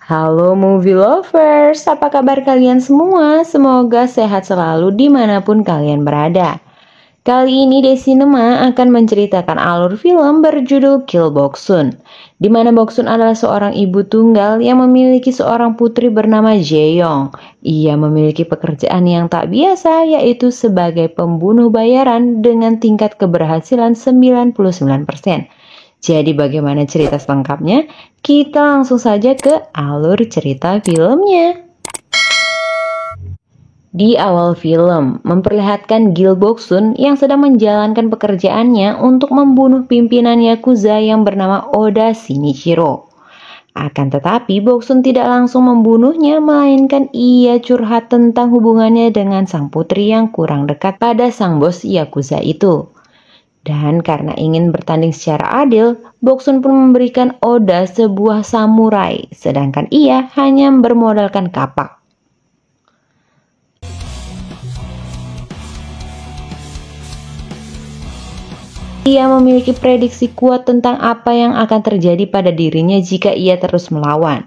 Halo movie lovers, apa kabar kalian semua? Semoga sehat selalu dimanapun kalian berada. Kali ini Desinema akan menceritakan alur film berjudul Kill Boksun, di mana Boksun adalah seorang ibu tunggal yang memiliki seorang putri bernama Jaeyoung. Ia memiliki pekerjaan yang tak biasa, yaitu sebagai pembunuh bayaran dengan tingkat keberhasilan 99%. Jadi bagaimana cerita selengkapnya? Kita langsung saja ke alur cerita filmnya. Di awal film, memperlihatkan Gil Boksun yang sedang menjalankan pekerjaannya untuk membunuh pimpinan Yakuza yang bernama Oda Shinichiro. Akan tetapi, Boksun tidak langsung membunuhnya, melainkan ia curhat tentang hubungannya dengan sang putri yang kurang dekat pada sang bos Yakuza itu. Dan karena ingin bertanding secara adil, Boksun pun memberikan Oda sebuah samurai, sedangkan ia hanya bermodalkan kapak. Ia memiliki prediksi kuat tentang apa yang akan terjadi pada dirinya jika ia terus melawan.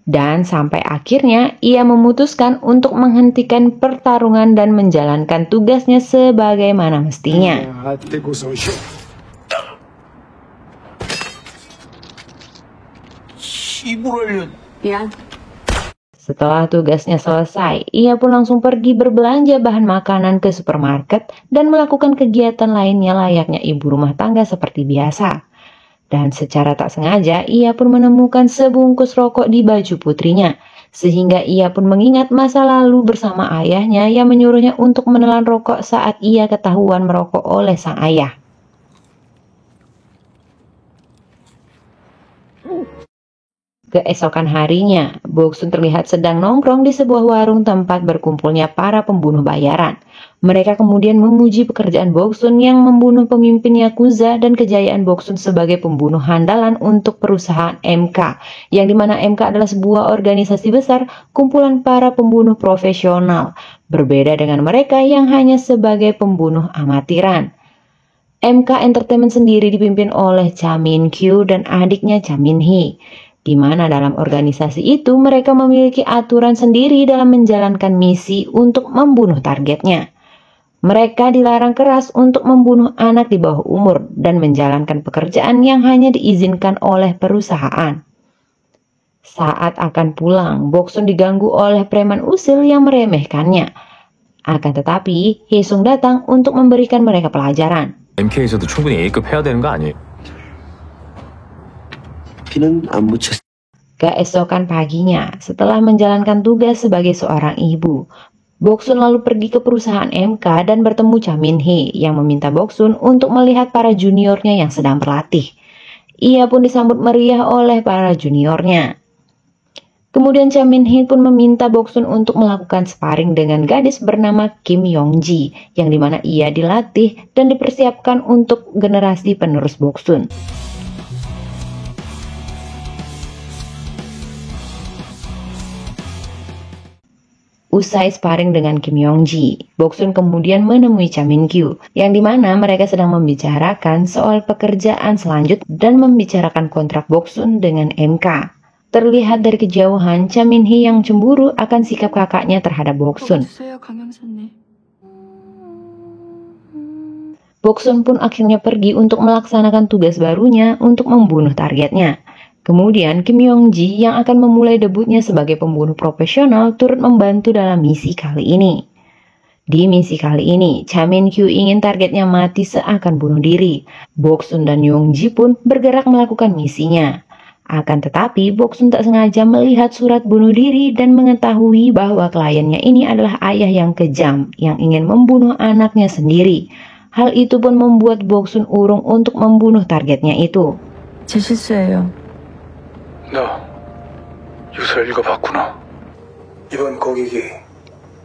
Dan sampai akhirnya ia memutuskan untuk menghentikan pertarungan dan menjalankan tugasnya sebagaimana mestinya. Setelah tugasnya selesai, ia pun langsung pergi berbelanja bahan makanan ke supermarket dan melakukan kegiatan lainnya layaknya ibu rumah tangga seperti biasa. Dan secara tak sengaja, ia pun menemukan sebungkus rokok di baju putrinya, sehingga ia pun mengingat masa lalu bersama ayahnya yang menyuruhnya untuk menelan rokok saat ia ketahuan merokok oleh sang ayah. Keesokan harinya, Boksun terlihat sedang nongkrong di sebuah warung tempat berkumpulnya para pembunuh bayaran. Mereka kemudian memuji pekerjaan Boksun yang membunuh pemimpin Yakuza dan kejayaan Boksun sebagai pembunuh handalan untuk perusahaan MK, yang dimana MK adalah sebuah organisasi besar kumpulan para pembunuh profesional, berbeda dengan mereka yang hanya sebagai pembunuh amatiran. MK Entertainment sendiri dipimpin oleh Cha Min-kyu dan adiknya Cha Min-hee, di mana dalam organisasi itu mereka memiliki aturan sendiri dalam menjalankan misi untuk membunuh targetnya. Mereka dilarang keras untuk membunuh anak di bawah umur dan menjalankan pekerjaan yang hanya diizinkan oleh perusahaan. Saat akan pulang, Boksun diganggu oleh preman usil yang meremehkannya. Akan tetapi, Haesung datang untuk memberikan mereka pelajaran. MK에서도 충분히 A급 해야 되는 거 아니에요? Keesokan paginya, setelah menjalankan tugas sebagai seorang ibu, Boksun lalu pergi ke perusahaan MK dan bertemu Cha Min-hee yang meminta Boksun untuk melihat para juniornya yang sedang berlatih. Ia pun disambut meriah oleh para juniornya. Kemudian Cha Min-hee pun meminta Boksun untuk melakukan sparring dengan gadis bernama Kim Yong-ji, yang dimana ia dilatih dan dipersiapkan untuk generasi penerus Boksun. Usai sparring dengan Kim Yong-ji, Boksun kemudian menemui Cha Min-kyu, yang dimana mereka sedang membicarakan soal pekerjaan selanjutnya dan membicarakan kontrak Boksun dengan MK. Terlihat dari kejauhan, Cha Min-hee yang cemburu akan sikap kakaknya terhadap Boksun. Boksun pun akhirnya pergi untuk melaksanakan tugas barunya untuk membunuh targetnya. Kemudian Kim Yong-ji yang akan memulai debutnya sebagai pembunuh profesional turut membantu dalam misi kali ini. Di misi kali ini, Cha Min-kyu ingin targetnya mati seakan bunuh diri. Boksun dan Yong-ji pun bergerak melakukan misinya. Akan tetapi, Boksun tak sengaja melihat surat bunuh diri dan mengetahui bahwa kliennya ini adalah ayah yang kejam yang ingin membunuh anaknya sendiri. Hal itu pun membuat Boksun urung untuk membunuh targetnya itu. 제 실수예요. 너 유서를 읽어봤구나. 이번 고객이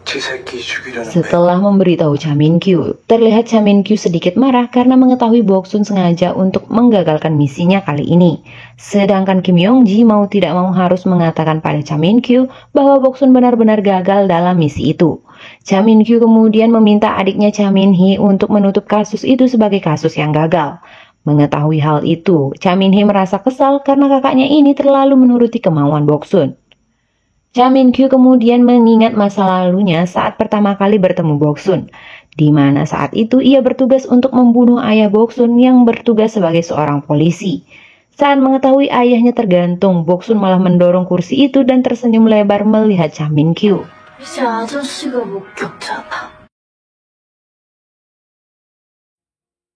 제 새끼 죽이려는 Setelah memberitahu Cha Min-kyu, terlihat Cha Min-kyu sedikit marah karena mengetahui Boksun sengaja untuk menggagalkan misinya kali ini. Sedangkan Kim Yong-ji mau tidak mau harus mengatakan pada Cha Min-kyu bahwa Boksun benar-benar gagal dalam misi itu. Cha Min-kyu kemudian meminta adiknya Cha Min-hee untuk menutup kasus itu sebagai kasus yang gagal. Mengetahui hal itu, Cha Min-hee merasa kesal karena kakaknya ini terlalu menuruti kemauan Boksun. Cha Min-kyu kemudian mengingat masa lalunya saat pertama kali bertemu Boksun, di mana saat itu ia bertugas untuk membunuh ayah Boksun yang bertugas sebagai seorang polisi. Saat mengetahui ayahnya tergantung, Boksun malah mendorong kursi itu dan tersenyum lebar melihat Cha Min-kyu.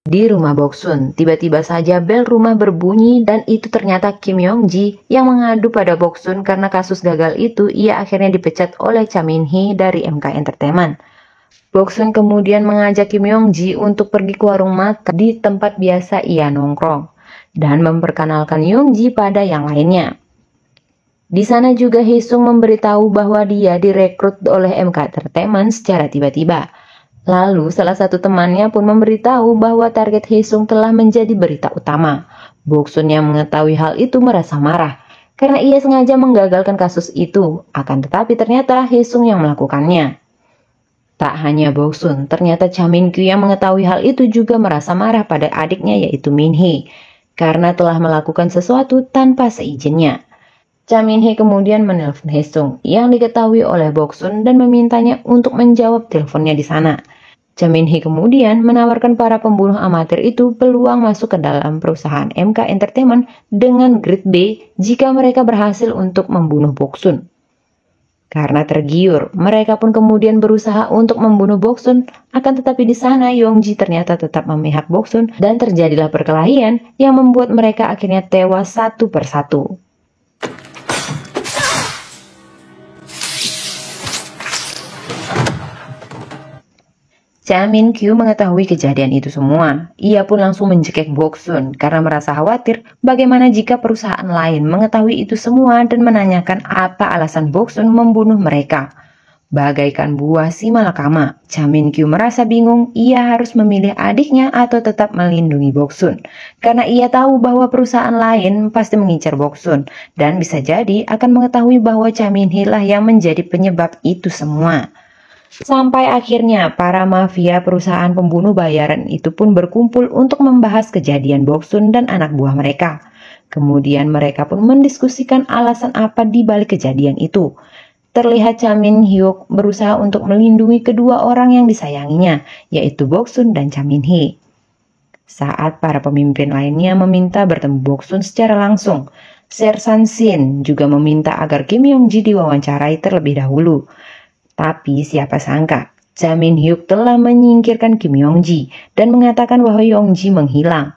Di rumah Boksun, tiba-tiba saja bel rumah berbunyi dan itu ternyata Kim Yong-ji yang mengadu pada Boksun karena kasus gagal itu ia akhirnya dipecat oleh Cha Min-hee dari MK Entertainment. Boksun kemudian mengajak Kim Yong-ji untuk pergi ke warung makan di tempat biasa ia nongkrong dan memperkenalkan Yong-ji pada yang lainnya. Di sana juga Hae-sung memberitahu bahwa dia direkrut oleh MK Entertainment secara tiba-tiba. Lalu salah satu temannya pun memberitahu bahwa target Hae-sung telah menjadi berita utama. Boksun yang mengetahui hal itu merasa marah karena ia sengaja menggagalkan kasus itu, akan tetapi ternyata Hae-sung yang melakukannya. Tak hanya Boksun, ternyata Cha Min-kyu yang mengetahui hal itu juga merasa marah pada adiknya yaitu Min-hee karena telah melakukan sesuatu tanpa seizinnya. Cha Min-hee kemudian menelpon Hae-sung yang diketahui oleh Boksun dan memintanya untuk menjawab teleponnya di sana. Cha Min-hee kemudian menawarkan para pembunuh amatir itu peluang masuk ke dalam perusahaan MK Entertainment dengan grade B jika mereka berhasil untuk membunuh Boksun. Karena tergiur, mereka pun kemudian berusaha untuk membunuh Boksun, akan tetapi di sana Yong-ji ternyata tetap memihak Boksun dan terjadilah perkelahian yang membuat mereka akhirnya tewas satu persatu. Cha Min-kyu mengetahui kejadian itu semua. Ia pun langsung mencekik Boksun karena merasa khawatir bagaimana jika perusahaan lain mengetahui itu semua dan menanyakan apa alasan Boksun membunuh mereka. Bagaikan buah si malakama, Cha Min-kyu merasa bingung ia harus memilih adiknya atau tetap melindungi Boksun. Karena ia tahu bahwa perusahaan lain pasti mengincar Boksun dan bisa jadi akan mengetahui bahwa Cha Min-hee lah yang menjadi penyebab itu semua. Sampai akhirnya para mafia perusahaan pembunuh bayaran itu pun berkumpul untuk membahas kejadian Boksun dan anak buah mereka. Kemudian mereka pun mendiskusikan alasan apa di balik kejadian itu. Terlihat Cha Min-hyuk berusaha untuk melindungi kedua orang yang disayanginya, yaitu Boksun dan Cha Min-hee. Saat para pemimpin lainnya meminta bertemu Boksun secara langsung, Sersan Shin juga meminta agar Kim Yong-ji diwawancarai terlebih dahulu. Tapi siapa sangka, Cha Min-hyuk telah menyingkirkan Kim Yong-ji dan mengatakan bahwa Yong-ji menghilang.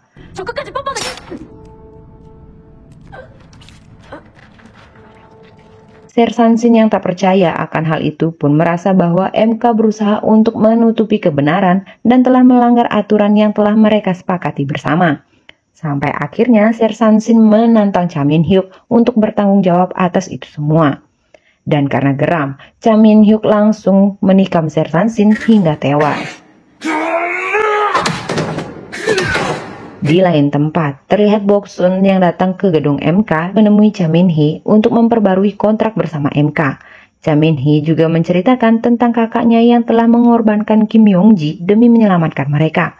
Sersan Shin yang tak percaya akan hal itu pun merasa bahwa MK berusaha untuk menutupi kebenaran dan telah melanggar aturan yang telah mereka sepakati bersama. Sampai akhirnya Sersan Shin menantang Cha Min-hyuk untuk bertanggung jawab atas itu semua. Dan karena geram, Cha Min-hyuk langsung menikam Sersan Shin hingga tewas. Di lain tempat, terlihat Boksun yang datang ke gedung MK menemui Cha Min-hee untuk memperbarui kontrak bersama MK. Cha Min-hee juga menceritakan tentang kakaknya yang telah mengorbankan Kim Yong-ji demi menyelamatkan mereka.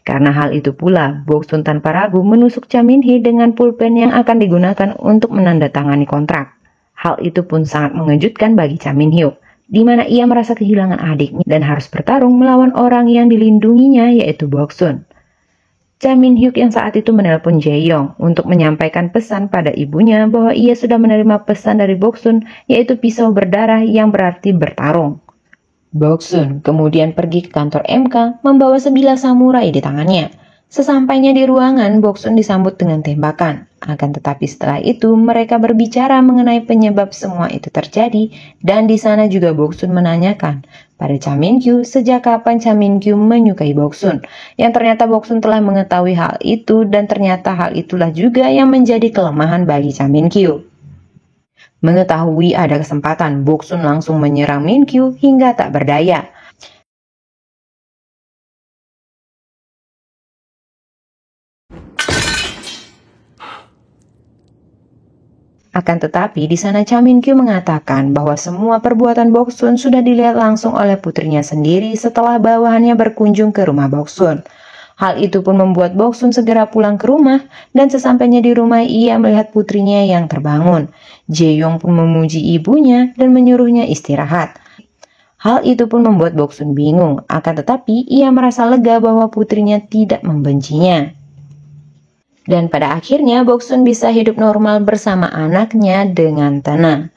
Karena hal itu pula, Boksun tanpa ragu menusuk Cha Min-hee dengan pulpen yang akan digunakan untuk menandatangani kontrak. Hal itu pun sangat mengejutkan bagi Cha Min-hyuk, di mana ia merasa kehilangan adiknya dan harus bertarung melawan orang yang dilindunginya yaitu Boksun. Cha Min-hyuk yang saat itu menelpon Jae-yong untuk menyampaikan pesan pada ibunya bahwa ia sudah menerima pesan dari Boksun yaitu pisau berdarah yang berarti bertarung. Boksun kemudian pergi ke kantor MK membawa sebilah samurai di tangannya. Sesampainya di ruangan, Boksun disambut dengan tembakan. Akan tetapi setelah itu mereka berbicara mengenai penyebab semua itu terjadi dan di sana juga Boksun menanyakan pada Cha Min-kyu sejak kapan Cha Min-kyu menyukai Boksun. Yang ternyata Boksun telah mengetahui hal itu dan ternyata hal itulah juga yang menjadi kelemahan bagi Cha Min-kyu. Mengetahui ada kesempatan, Boksun langsung menyerang Min-kyu hingga tak berdaya. Akan tetapi di sana Cha Min-kyu mengatakan bahwa semua perbuatan Boksun sudah dilihat langsung oleh putrinya sendiri setelah bawahannya berkunjung ke rumah Boksun. Hal itu pun membuat Boksun segera pulang ke rumah, dan sesampainya di rumah ia melihat putrinya yang terbangun. Jae-yong pun memuji ibunya dan menyuruhnya istirahat. Hal itu pun membuat Boksun bingung, akan tetapi ia merasa lega bahwa putrinya tidak membencinya. Dan pada akhirnya Boksun bisa hidup normal bersama anaknya dengan tenang.